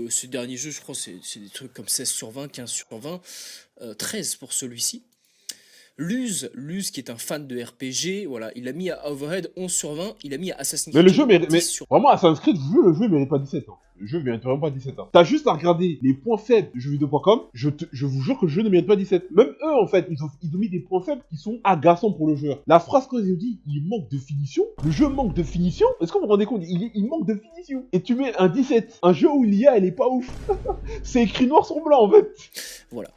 Ces derniers jeux, je crois, c'est des trucs comme 16 sur 20, 15 sur 20, 13 pour celui-ci. Luz, qui est un fan de RPG, voilà, il a mis à Overhead 11 sur 20, il a mis à Assassin's Mais le Creed jeu Shadow mérite. 10 Mais sur vraiment, Assassin's Creed, le jeu mérite pas 17 ans. Le jeu mérite vraiment pas 17 ans. T'as juste à regarder les points faibles de jeuxvideo.com. Je vous jure que le jeu ne mérite pas 17. Même eux, en fait, ils ont mis des points faibles qui sont agaçants pour le joueur. La phrase qu'ils ont dit, il manque de finition. Le jeu manque de finition. Est-ce que vous vous rendez compte, il manque de finition. Et tu mets un 17. Un jeu où l'IA, elle est pas ouf. C'est écrit noir sur blanc, en fait. Voilà.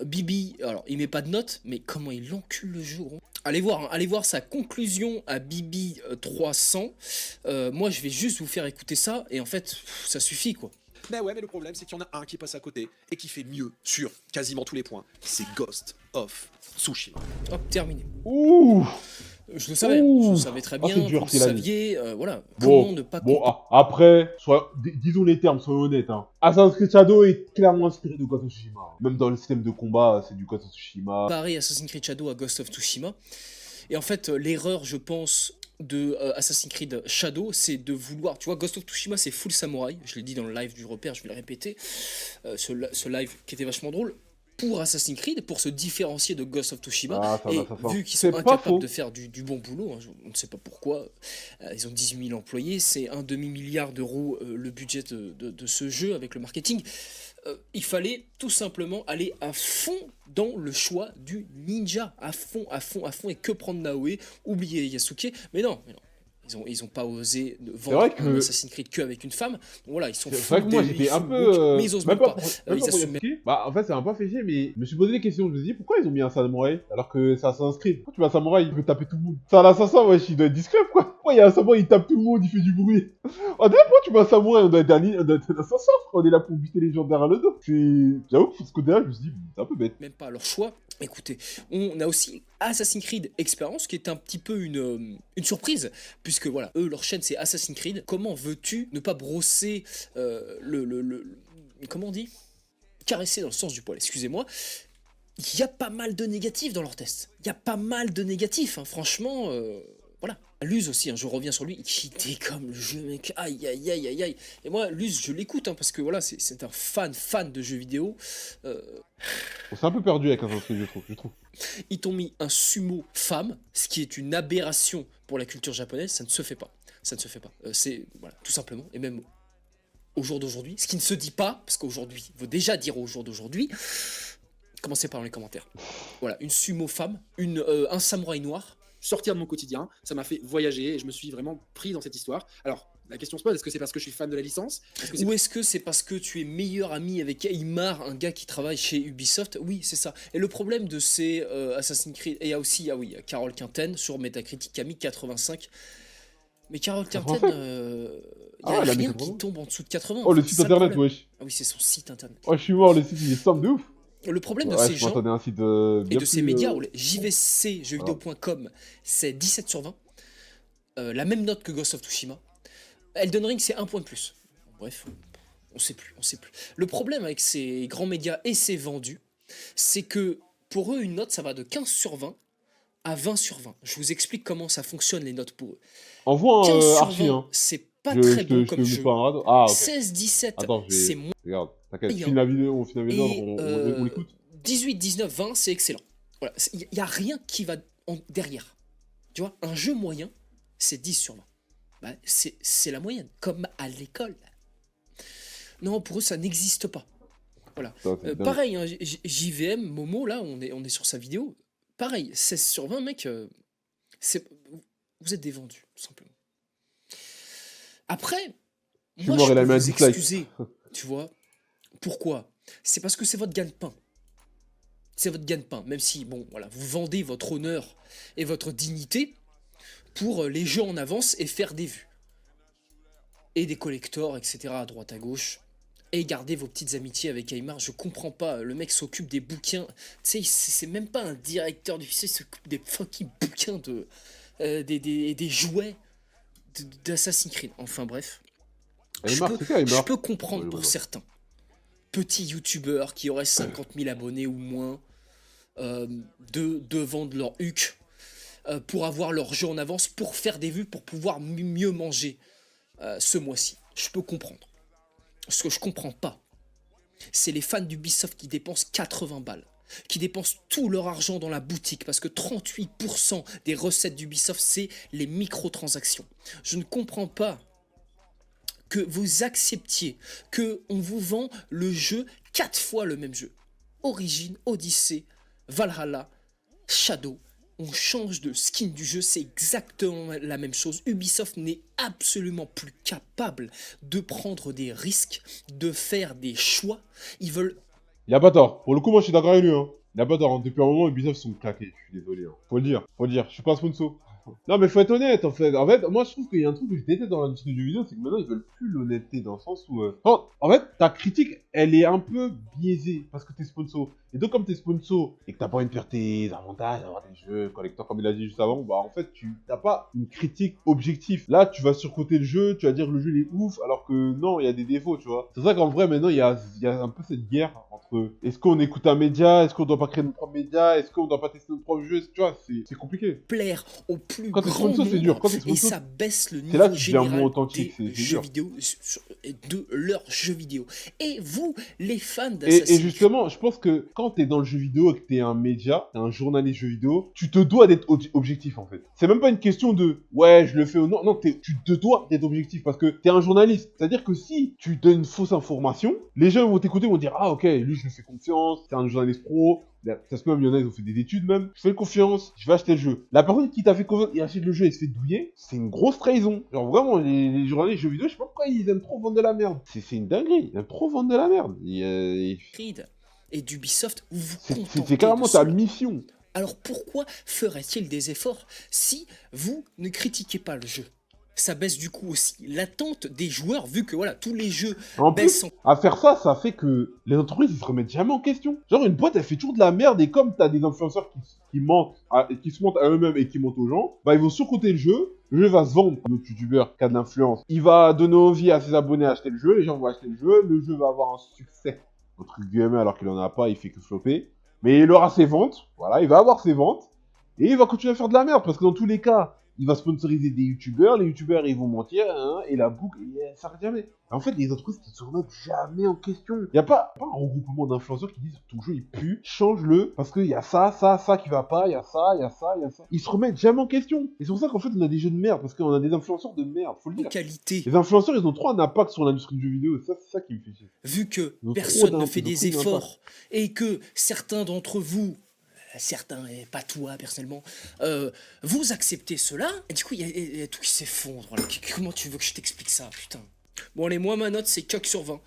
Bibi, alors il met pas de notes, mais comment il encule le jeu, gros. Allez voir sa conclusion à Bibi 300. Moi, je vais juste vous faire écouter ça, et en fait, ça suffit, quoi. Mais ouais, mais le problème, c'est qu'il y en a un qui passe à côté et qui fait mieux sur quasiment tous les points. C'est Ghost of Tsushima. Hop, terminé. Ouh. Je le savais, Ouh. je le savais très bien, c'est dur, vous le c'est la vie. saviez, voilà. Comment ne pas comprendre. Après, disons les termes, soyons honnêtes. Hein. Assassin's Creed Shadow est clairement inspiré de Ghost of Tsushima. Même dans le système de combat, c'est du Ghost of Tsushima. Comparer Assassin's Creed Shadow à Ghost of Tsushima. Et en fait, l'erreur, je pense, de Assassin's Creed Shadow, c'est de vouloir... Tu vois, Ghost of Tsushima, c'est full samouraï. Je l'ai dit dans le live du repère, je vais le répéter. Ce live qui était vachement drôle. Pour Assassin's Creed, pour se différencier de Ghost of Tsushima, et vu qu'ils sont incapables de faire du bon boulot, hein, on ne sait pas pourquoi, ils ont 18 000 employés, c'est un demi-milliard d'euros le budget de ce jeu avec le marketing, il fallait tout simplement aller à fond dans le choix du ninja, à fond, et que prendre Naoe, oublier Yasuke, mais non. Ils ont pas osé vendre un Assassin's Creed que avec une femme. Donc voilà, ils sont fous. C'est vrai que moi j'étais un peu. Mais ils osent même pas. Ils assument. Bah en fait ça m'a pas fait chier, mais je me suis posé des questions. Je me suis dit pourquoi ils ont mis un samouraï alors que c'est Assassin's Creed. Pourquoi tu mets un samouraï, il peut taper tout le monde. C'est un assassin, wesh, il doit être discret quoi. Pourquoi il y a un samouraï, il tape tout le monde, il fait du bruit. Oh d'ailleurs pourquoi tu mets un samouraï, on doit être un assassin, on est là pour buter les gens derrière le dos. J'avoue que ce côté-là, je me suis dit, c'est un peu bête. Même pas leur choix. Écoutez, on a aussi Assassin's Creed Experience qui est un petit peu une surprise, puisque voilà, eux, leur chaîne c'est Assassin's Creed. Comment veux-tu ne pas brosser comment on dit, caresser dans le sens du poil, excusez-moi. Il y a pas mal de négatifs dans leurs tests. Il y a pas mal de négatifs, hein. Franchement, voilà. Luz aussi, hein, je reviens sur lui, qui dégomme le jeu, mec, aïe aïe aïe aïe aïe. Et moi, Luz, je l'écoute, hein, parce que voilà, c'est un fan de jeux vidéo. On s'est un peu perdu avec Assassin's Creed, je trouve. Ils t'ont mis un sumo femme, ce qui est une aberration pour la culture japonaise, ça ne se fait pas. Ça ne se fait pas. C'est, voilà, tout simplement, et même au jour d'aujourd'hui, ce qui ne se dit pas, parce qu'aujourd'hui, il veut déjà dire au jour d'aujourd'hui, commencez par les commentaires. Voilà, une sumo femme, un samouraï noir. Sortir de mon quotidien, ça m'a fait voyager et je me suis vraiment pris dans cette histoire. Alors, la question se pose, est-ce que c'est parce que je suis fan de la licence? Ou est-ce que c'est parce que tu es meilleur ami avec Aymar, un gars qui travaille chez Ubisoft? Oui, c'est ça. Et le problème de ces Assassin's Creed... Et il y a aussi, Carole Quinten sur Metacritic qui a mis 85. Mais Carole Quinten, il y a rien qui tombe en dessous de 80. Oh, le site internet, wesh. Ah oui, c'est son site internet. Oh, je suis mort, le site il est simple de ouf. Le problème de ces gens et de ces médias, jvcjeuxvideo.com, c'est 17 sur 20. La même note que Ghost of Tsushima. Elden Ring, c'est un point de plus. Bref, on sait plus. Le problème avec ces grands médias et ces vendus, c'est que pour eux, une note, ça va de 15 sur 20 à 20 sur 20. Je vous explique comment ça fonctionne, les notes pour eux. Envoie 15 sur Archie, 20, hein. c'est pas très bon comme jeu. Ah, ok. 16-17, c'est moins. Regarde, t'inquiète, on filme la vidéo, on l'écoute. 18, 19, 20, c'est excellent. Voilà, il n'y a rien qui va derrière. Tu vois, un jeu moyen, c'est 10 sur 20. Bah, c'est la moyenne, comme à l'école. Non, pour eux, ça n'existe pas. Voilà. Pareil, hein, JVM, Momo, là, on est sur sa vidéo. Pareil, 16 sur 20, mec, vous êtes des vendus, tout simplement. Après, moi, je peux vous excuser, tu vois. Pourquoi? C'est parce que c'est votre gagne-pain. C'est votre gagne-pain, même si, bon, voilà, vous vendez votre honneur et votre dignité pour les jeux en avance et faire des vues. Et des collectors, etc. à droite à gauche. Et garder vos petites amitiés avec Aymar. Je comprends pas, le mec s'occupe des bouquins. Tu sais, c'est même pas un directeur du lycée, il s'occupe des fucking bouquins des jouets d'Assassin's Creed. Enfin bref. Je peux comprendre pour certains. Petits youtubeurs qui auraient 50 000 abonnés ou moins, de vendre leur huc pour avoir leur jeu en avance, pour faire des vues, pour pouvoir mieux manger ce mois-ci. Je peux comprendre. ce que je comprends pas, c'est les fans d'Ubisoft qui dépensent 80 balles, qui dépensent tout leur argent dans la boutique, parce que 38% des recettes d'Ubisoft, c'est les microtransactions. Je ne comprends pas que vous acceptiez que on vous vend le jeu 4 fois le même jeu. Origin, Odyssey, Valhalla, Shadow. On change de skin du jeu, c'est exactement la même chose. Ubisoft n'est absolument plus capable de prendre des risques, de faire des choix. Ils veulent... Il a pas tort. Pour le coup, moi, je suis d'accord avec lui. Hein. Il a pas tort. Hein. Depuis un moment, Ubisoft sont claqués. Je suis désolé. Hein. Faut le dire. Faut le dire. Je suis pas sponsor. Non, mais faut être honnête, en fait. En fait, moi, je trouve qu'il y a un truc que je déteste dans l'industrie du jeu vidéo, c'est que maintenant, ils veulent plus l'honnêteté, dans le sens où... en fait, ta critique, elle est un peu biaisée, parce que t'es sponsor. Et donc, comme t'es sponsor, et que t'as pas envie de faire tes avantages, d'avoir des jeux collecteurs, comme il a dit juste avant, bah, en fait, tu t'as pas une critique objective. Là, tu vas surcoter le jeu, tu vas dire que le jeu, il est ouf, alors que non, il y a des défauts, tu vois. C'est ça qu'en vrai, maintenant, il y a un peu cette guerre entre... Est-ce qu'on écoute un média? Est-ce qu'on doit pas créer notre propre média? Est-ce qu'on doit pas tester notre propre jeu? Tu vois, c'est compliqué. plaire au plus Quand t'es grand sponsor, c'est dur. nombre Quand t'es et sponsor, ça baisse le c'est là niveau que tu deviens moins général authentique, des c'est jeux dur. vidéo, de leurs jeux vidéo. Et vous, les fans Et d'Assassin's Creed, justement, je pense que quand t'es dans le jeu vidéo et que t'es un média, t'es un journaliste jeu vidéo, tu te dois d'être objectif en fait. C'est même pas une question de ouais, je le fais ou non. Non, tu te dois d'être objectif parce que t'es un journaliste. C'est-à-dire que si tu donnes une fausse information, les gens vont t'écouter, vont dire ah ok, lui je lui fais confiance, c'est un journaliste pro. Ça se peut même, il y en a, ils ont fait des études même. Je fais confiance, je vais acheter le jeu. La personne qui t'a fait confiance et achète le jeu et se fait douiller, c'est une grosse trahison. Genre vraiment, les journalistes jeux vidéo, je sais pas pourquoi ils aiment trop vendre de la merde. C'est une dinguerie, ils aiment trop vendre de la merde. Creed et d'Ubisoft, vous vous C'est contentez carrément de ta cela. mission. Alors pourquoi ferait-il des efforts si vous ne critiquez pas le jeu? Ça baisse du coup aussi l'attente des joueurs, vu que voilà, tous les jeux En baissent plus, en... à faire ça, ça fait que les entreprises, ils se remettent jamais en question. Genre, une boîte, elle fait toujours de la merde, et comme t'as des influenceurs qui mentent, qui se mentent à eux-mêmes et qui mentent aux gens, bah, ils vont surcoter le jeu va se vendre. Notre youtubeur qui a de l'influence, il va donner envie à ses abonnés à acheter le jeu va acheter le jeu va avoir un succès, entre guillemets, alors qu'il en a pas, il fait que flopper. Mais il aura ses ventes, voilà, il va avoir ses ventes, et il va continuer à faire de la merde, parce que dans tous les cas, il va sponsoriser des youtubeurs, les youtubeurs ils vont mentir, hein, et la boucle, elle s'arrête jamais. En fait, les entreprises qui se remettent jamais en question. Il n'y a pas un regroupement d'influenceurs qui disent ton jeu il pue, change-le, parce qu'il y a ça qui va pas, il y a ça, il y a ça, il y a ça. Ils se remettent jamais en question. Et c'est pour ça qu'en fait, on a des jeux de merde, parce qu'on a des influenceurs de merde, faut le dire. qualité. Les influenceurs, ils ont trop un impact sur l'industrie du jeu vidéo, et ça, c'est ça qui me fait chier. Vu que Ils ont personne trop ne fait ils ont des trop d'impact. efforts et que certains d'entre vous, certains, et pas toi personnellement, vous acceptez cela, et du coup il y a tout qui s'effondre. Voilà. Comment tu veux que je t'explique ça, putain? Bon allez, moi ma note c'est Chuck sur 20.